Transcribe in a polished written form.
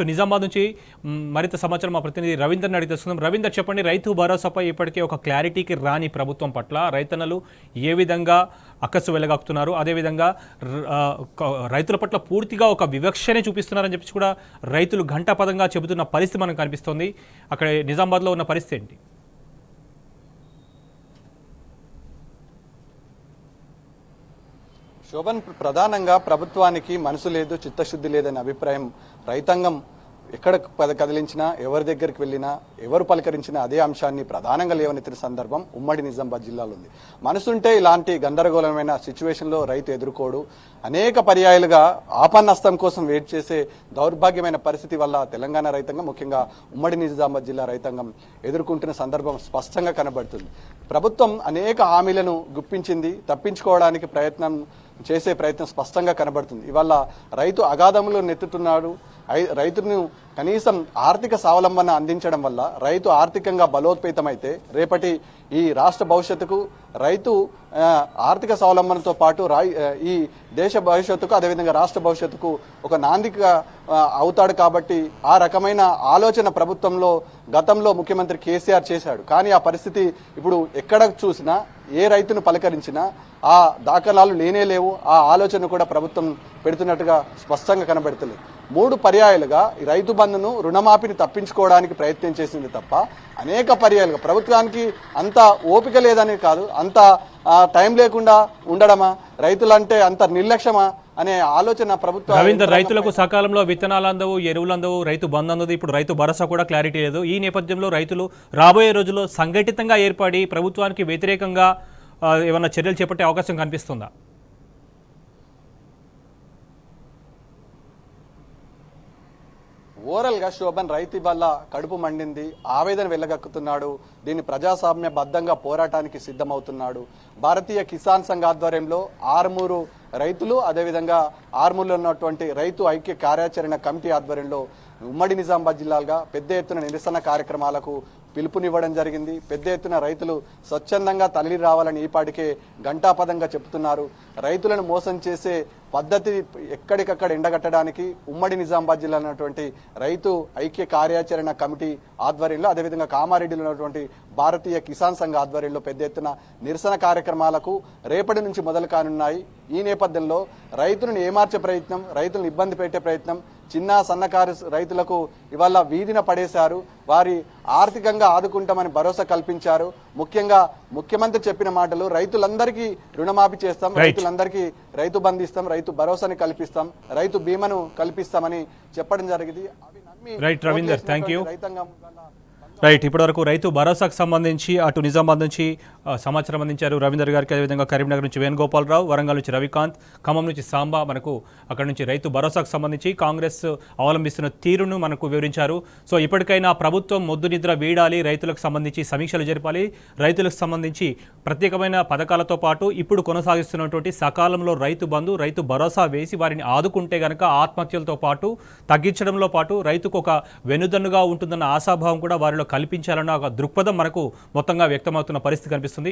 So Nizamabad నుంచి మరింత సమాచారం మా ప్రతినిధి రవీందర్ని అడిగి తెలుసుకుందాం. రవీందర్, చెప్పండి, రైతు భరోసాపై ఇప్పటికే ఒక క్లారిటీకి రాని ప్రభుత్వం పట్ల రైతన్నలు ఏ విధంగా అక్కసు వెలగక్కుతున్నారు, అదేవిధంగా రైతుల పట్ల పూర్తిగా ఒక వివక్షనే చూపిస్తున్నారని చెప్పి కూడా రైతులు ఘంటాపదంగా చెబుతున్న పరిస్థితి మనకు కనిపిస్తోంది. అక్కడ నిజామాబాద్లో ఉన్న పరిస్థితి ఏంటి? శోభన్, ప్రధానంగా ప్రభుత్వానికి మనసు లేదు, చిత్తశుద్ధి లేదనే అభిప్రాయం రైతాంగం ఎక్కడ కదిలించినా, ఎవరి దగ్గరికి వెళ్ళినా, ఎవరు పలకరించినా అదే అంశాన్ని ప్రధానంగా లేవనెత్తిన సందర్భం ఉమ్మడి నిజామాబాద్ జిల్లాలో ఉంది. మనసుంటే ఇలాంటి గందరగోళమైన సిచ్యువేషన్లో రైతు ఎదుర్కోడు. అనేక పర్యాయాలుగా ఆపన్నస్తం కోసం వెయిట్ చేసే దౌర్భాగ్యమైన పరిస్థితి వల్ల తెలంగాణ రైతాంగం, ముఖ్యంగా ఉమ్మడి నిజామాబాద్ జిల్లా రైతాంగం ఎదుర్కొంటున్న సందర్భం స్పష్టంగా కనబడుతుంది. ప్రభుత్వం అనేక హామీలను గుప్పించింది, తప్పించుకోవడానికి చేసే ప్రయత్నం స్పష్టంగా కనబడుతుంది. ఇవాళ రైతు అగాధంలో నెత్తుతున్నాడు. రైతును కనీసం ఆర్థిక స్వావలంబన అందించడం వల్ల రైతు ఆర్థికంగా బలోపేతమైతే రేపటి ఈ రాష్ట్ర భవిష్యత్తుకు, రైతు ఆర్థిక స్వావలంబనతో పాటు ఈ దేశ భవిష్యత్తుకు, అదేవిధంగా రాష్ట్ర భవిష్యత్తుకు ఒక నాందిగా అవుతాడు. కాబట్టి ఆ రకమైన ఆలోచన ప్రభుత్వంలో గతంలో ముఖ్యమంత్రి కేసీఆర్ చేశాడు. కానీ ఆ పరిస్థితి ఇప్పుడు ఎక్కడ చూసినా, ఏ రైతును పలకరించినా ఆ దాఖలాలు లేవు. ఆ ఆలోచన కూడా ప్రభుత్వం పెడుతున్నట్టుగా స్పష్టంగా కనబడుతుంది. 3 పర్యాయాలుగా రైతు బంధును, రుణమాఫీని తప్పించుకోవడానికి ప్రయత్నం చేసింది తప్ప అనేక పర్యాయాలుగా ప్రభుత్వానికి అంత ఓపిక లేదని కాదు, అంత టైం లేకుండా ఉండడమా, రైతులంటే అంత నిర్లక్ష్యమా అనే ఆలోచన ప్రభుత్వం. రవీందర్, రైతులకు సకాలంలో విత్తనాలు అందవు, ఎరువులు అందవు, రైతు బంద్ అందదు, ఇప్పుడు రైతు భరోసా కూడా క్లారిటీ లేదు. ఈ నేపథ్యంలో రైతులు రాబోయే రోజుల్లో సంఘటితంగా ఏర్పడి ప్రభుత్వానికి వ్యతిరేకంగా ఏమన్నా చర్యలు చేపట్టే అవకాశం కనిపిస్తుందా? ఓవరాల్గా శోభన్, రైతు వల్ల కడుపు మండింది, ఆవేదన వెళ్ళగక్కుతున్నాడు. దీన్ని ప్రజాస్వామ్యబద్ధంగా పోరాటానికి సిద్ధమవుతున్నాడు. భారతీయ కిసాన్ సంఘ్ ఆధ్వర్యంలో ఆర్మూరు రైతులు, అదేవిధంగా ఆర్మూరులో ఉన్నటువంటి రైతు ఐక్య కార్యాచరణ కమిటీ ఆధ్వర్యంలో ఉమ్మడి నిజామాబాద్ జిల్లాగా పెద్ద ఎత్తున నిరసన కార్యక్రమాలకు పిలుపునివ్వడం జరిగింది. పెద్ద ఎత్తున రైతులు స్వచ్ఛందంగా తరలి రావాలని ఈపాటికే ఘంటాపదంగా చెబుతున్నారు. రైతులను మోసం చేసే పద్ధతి ఎక్కడికక్కడ ఎండగట్టడానికి ఉమ్మడి నిజామాబాద్ జిల్లా ఉన్నటువంటి రైతు ఐక్య కార్యాచరణ కమిటీ ఆధ్వర్యంలో, అదేవిధంగా కామారెడ్డిలో ఉన్నటువంటి భారతీయ కిసాన్ సంఘ్ ఆధ్వర్యంలో పెద్ద ఎత్తున నిరసన కార్యక్రమాలకు రేపటి నుంచి మొదలు కానున్నాయి. ఈ నేపథ్యంలో రైతులను ఏమార్చే ప్రయత్నం, రైతులను ఇబ్బంది పెట్టే ప్రయత్నం, చిన్న సన్నకారు రైతులకు ఇవాళ వీధిన పడేశారు. వారి ఆర్థికంగా ఆదుకుంటామని భరోసా కల్పించారు. ముఖ్యంగా ముఖ్యమంత్రి చెప్పిన మాటలు, రైతులందరికీ రుణమాఫీ చేస్తాం, రైతులందరికీ రైతు బంధిస్తాం, రైతు భరోసాని కల్పిస్తాం, రైతు బీమాను కల్పిస్తామని చెప్పడం జరిగింది. అవి నమ్మి రైతాంగం ఇప్పటివరకు రైతు భరోసాకు సంబంధించి అటు నిజామాబాద్ నుంచి సమాచారం అందించారు రవీందర్ గారికి, అదేవిధంగా కరీంనగర్ నుంచి వేణుగోపాలరావు, వరంగల్ నుంచి రవికాంత్, ఖమ్మం నుంచి సాంబా మనకు అక్కడ నుంచి రైతు భరోసాకు సంబంధించి కాంగ్రెస్ అవలంబిస్తున్న తీరును మనకు వివరించారు. సో ఇప్పటికైనా ప్రభుత్వం మొద్దు నిద్ర వీడాలి, రైతులకు సంబంధించి సమీక్షలు జరపాలి, రైతులకు సంబంధించి ప్రత్యేకమైన పథకాలతో పాటు ఇప్పుడు కొనసాగిస్తున్నటువంటి సకాలంలో రైతు బంధు, రైతు భరోసా వేసి వారిని ఆదుకుంటే గనక ఆత్మహత్యలతో పాటు తగ్గించడంలో పాటు రైతుకు ఒక వెనుదన్నుగా ఉంటుందన్న ఆశాభావం కూడా వారిలో కల్పించాలన్న ఒక దృక్పథం మనకు మొత్తంగా వ్యక్తమవుతున్న పరిస్థితి కనిపిస్తుంది.